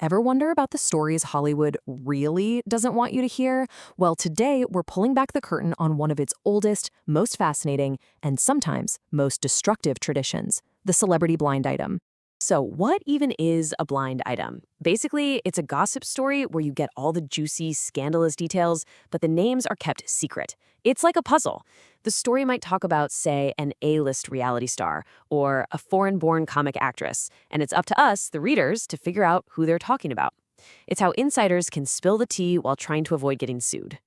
Ever wonder about the stories Hollywood really doesn't want you to hear? Well, today we're pulling back the curtain on one of its oldest, most fascinating, and sometimes most destructive traditions, the celebrity blind item. So, what even is a blind item? Basically, it's a gossip story where you get all the juicy, scandalous details, but the names are kept secret. It's like a puzzle. The story might talk about, say, an A-list reality star or a foreign-born comic actress, and it's up to us, the readers, to figure out who they're talking about. It's how insiders can spill the tea while trying to avoid getting sued.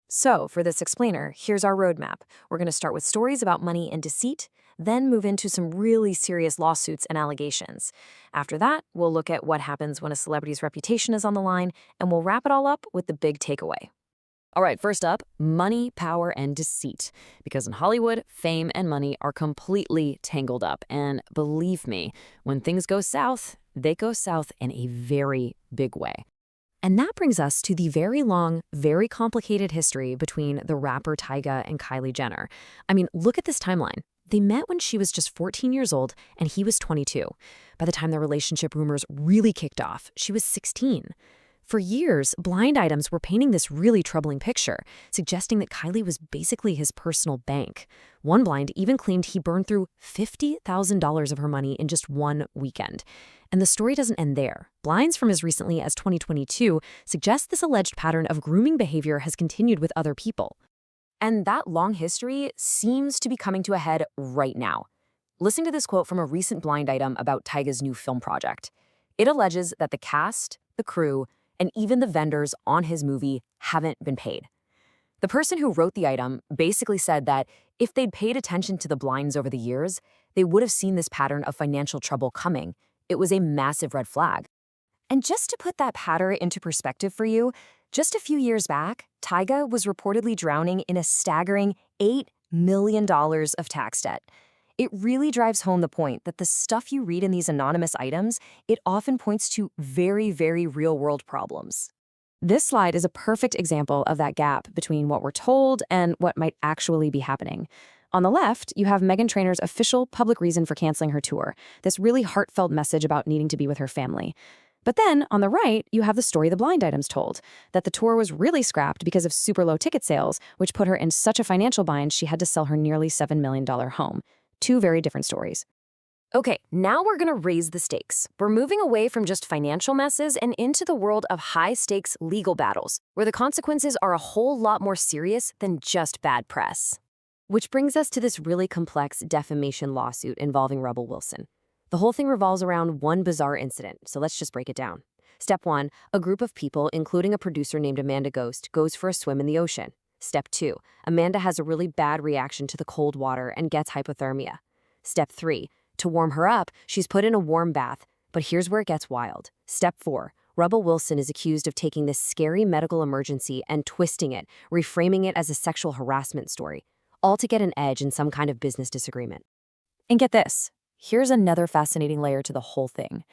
So, for this explainer, here's our roadmap. We're going to start with stories about money and deceit, then move into some really serious lawsuits and allegations. After that, we'll look at what happens when a celebrity's reputation is on the line, and we'll wrap it all up with the big takeaway. All right, first up, money, power, and deceit. Because in Hollywood, fame and money are completely tangled up. And believe me, when things go south, they go south in a very big way. And that brings us to the very long, very complicated history between the rapper Tyga and Kylie Jenner. I mean, look at this timeline. They met when she was just 14 years old and he was 22. By the time the relationship rumors really kicked off, she was 16. For years, blind items were painting this really troubling picture, suggesting that Kylie was basically his personal bank. One blind even claimed he burned through $50,000 of her money in just one weekend. And the story doesn't end there. Blinds from as recently as 2022 suggest this alleged pattern of grooming behavior has continued with other people. And that long history seems to be coming to a head right now. Listen to this quote from a recent blind item about Tyga's new film project. It alleges that the cast, the crew, and even the vendors on his movie haven't been paid. The person who wrote the item basically said that if they'd paid attention to the blinds over the years, they would have seen this pattern of financial trouble coming. It was a massive red flag. And just to put that pattern into perspective for you, just a few years back, Tyga was reportedly drowning in a staggering $8 million of tax debt. It really drives home the point that the stuff you read in these anonymous items, it often points to very, very real-world problems. This slide is a perfect example of that gap between what we're told and what might actually be happening. On the left, you have Meghan Trainor's official public reason for canceling her tour, this really heartfelt message about needing to be with her family. But then, on the right, you have the story the blind items told, that the tour was really scrapped because of super low ticket sales, which put her in such a financial bind she had to sell her nearly $7 million home. Two very different stories. Okay, now we're going to raise the stakes. We're moving away from just financial messes and into the world of high-stakes legal battles, where the consequences are a whole lot more serious than just bad press. Which brings us to this really complex defamation lawsuit involving Rebel Wilson. The whole thing revolves around one bizarre incident, so let's just break it down. Step 1, a group of people, including a producer named Amanda Ghost, goes for a swim in the ocean. Step 2, Amanda has a really bad reaction to the cold water and gets hypothermia. Step 3, to warm her up, she's put in a warm bath, but here's where it gets wild. Step 4, Rebel Wilson is accused of taking this scary medical emergency and twisting it, reframing it as a sexual harassment story, all to get an edge in some kind of business disagreement. And get this, here's another fascinating layer to the whole thing.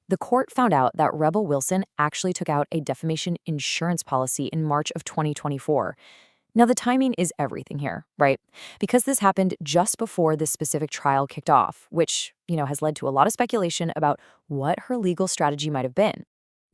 The court found out that Rebel Wilson actually took out a defamation insurance policy in March of 2024. Now, the timing is everything here, right? Because this happened just before this specific trial kicked off, which, has led to a lot of speculation about what her legal strategy might have been.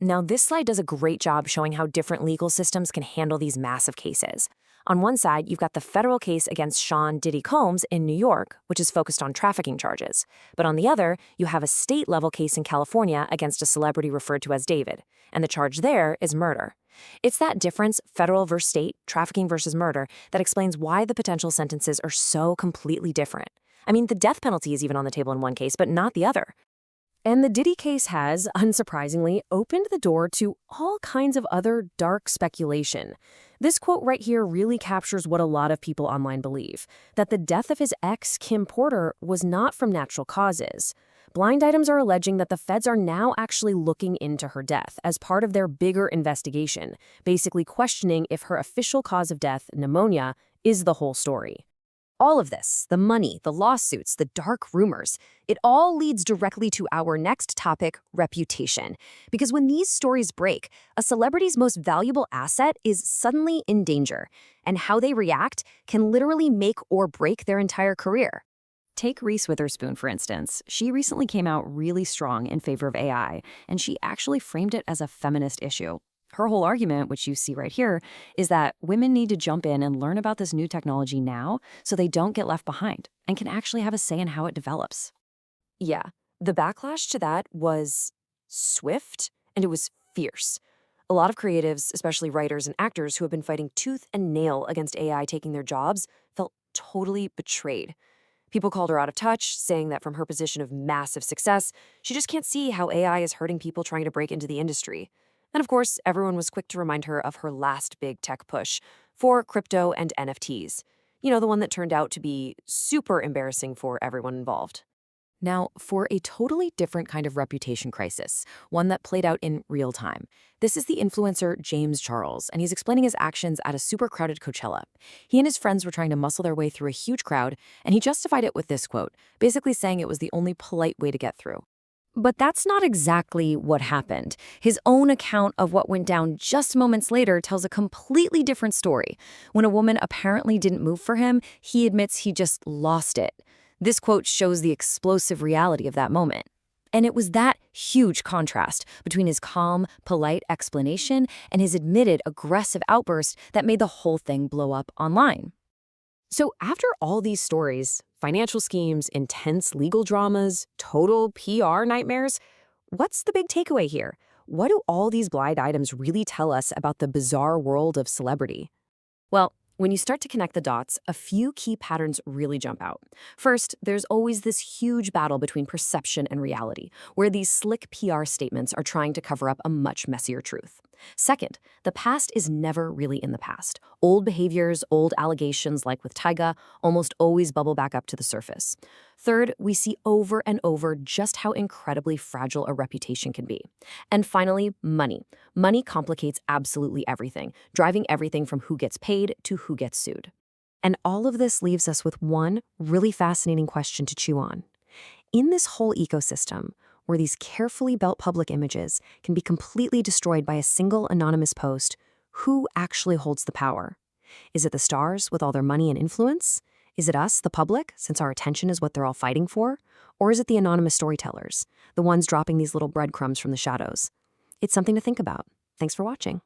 Now, this slide does a great job showing how different legal systems can handle these massive cases. On one side, you've got the federal case against Sean Diddy Combs in New York, which is focused on trafficking charges. But on the other, you have a state-level case in California against a celebrity referred to as David, and the charge there is murder. It's that difference, federal versus state, trafficking versus murder, that explains why the potential sentences are so completely different. I mean, the death penalty is even on the table in one case, but not the other. And the Diddy case has, unsurprisingly, opened the door to all kinds of other dark speculation. This quote right here really captures what a lot of people online believe, that the death of his ex, Kim Porter, was not from natural causes. Blind items are alleging that the feds are now actually looking into her death as part of their bigger investigation, basically questioning if her official cause of death, pneumonia, is the whole story. All of this, the money, the lawsuits, the dark rumors, it all leads directly to our next topic, reputation. Because when these stories break, a celebrity's most valuable asset is suddenly in danger, and how they react can literally make or break their entire career. Take Reese Witherspoon, for instance. She recently came out really strong in favor of AI, and she actually framed it as a feminist issue. Her whole argument, which you see right here, is that women need to jump in and learn about this new technology now so they don't get left behind and can actually have a say in how it develops. Yeah, the backlash to that was swift and it was fierce. A lot of creatives, especially writers and actors who have been fighting tooth and nail against AI taking their jobs, felt totally betrayed. People called her out of touch, saying that from her position of massive success, she just can't see how AI is hurting people trying to break into the industry. And of course, everyone was quick to remind her of her last big tech push for crypto and NFTs. You know, the one that turned out to be super embarrassing for everyone involved. Now, for a totally different kind of reputation crisis, one that played out in real time. This is the influencer James Charles, and he's explaining his actions at a super crowded Coachella. He and his friends were trying to muscle their way through a huge crowd, and he justified it with this quote, basically saying it was the only polite way to get through. But that's not exactly what happened. His own account of what went down just moments later tells a completely different story. When a woman apparently didn't move for him, he admits he just lost it. This quote shows the explosive reality of that moment. And it was that huge contrast between his calm, polite explanation and his admitted aggressive outburst that made the whole thing blow up online. So after all these stories, financial schemes, intense legal dramas, total PR nightmares, what's the big takeaway here? What do all these blind items really tell us about the bizarre world of celebrity? Well, when you start to connect the dots, a few key patterns really jump out. First, there's always this huge battle between perception and reality, where these slick PR statements are trying to cover up a much messier truth. Second, the past is never really in the past. Old behaviors, old allegations like with Tyga, almost always bubble back up to the surface. Third, we see over and over just how incredibly fragile a reputation can be. And finally, money. Money complicates absolutely everything, driving everything from who gets paid to who gets sued. And all of this leaves us with one really fascinating question to chew on. In this whole ecosystem, where these carefully built public images can be completely destroyed by a single anonymous post, who actually holds the power? Is it the stars with all their money and influence? Is it us, the public, since our attention is what they're all fighting for? Or is it the anonymous storytellers, the ones dropping these little breadcrumbs from the shadows? It's something to think about. Thanks for watching.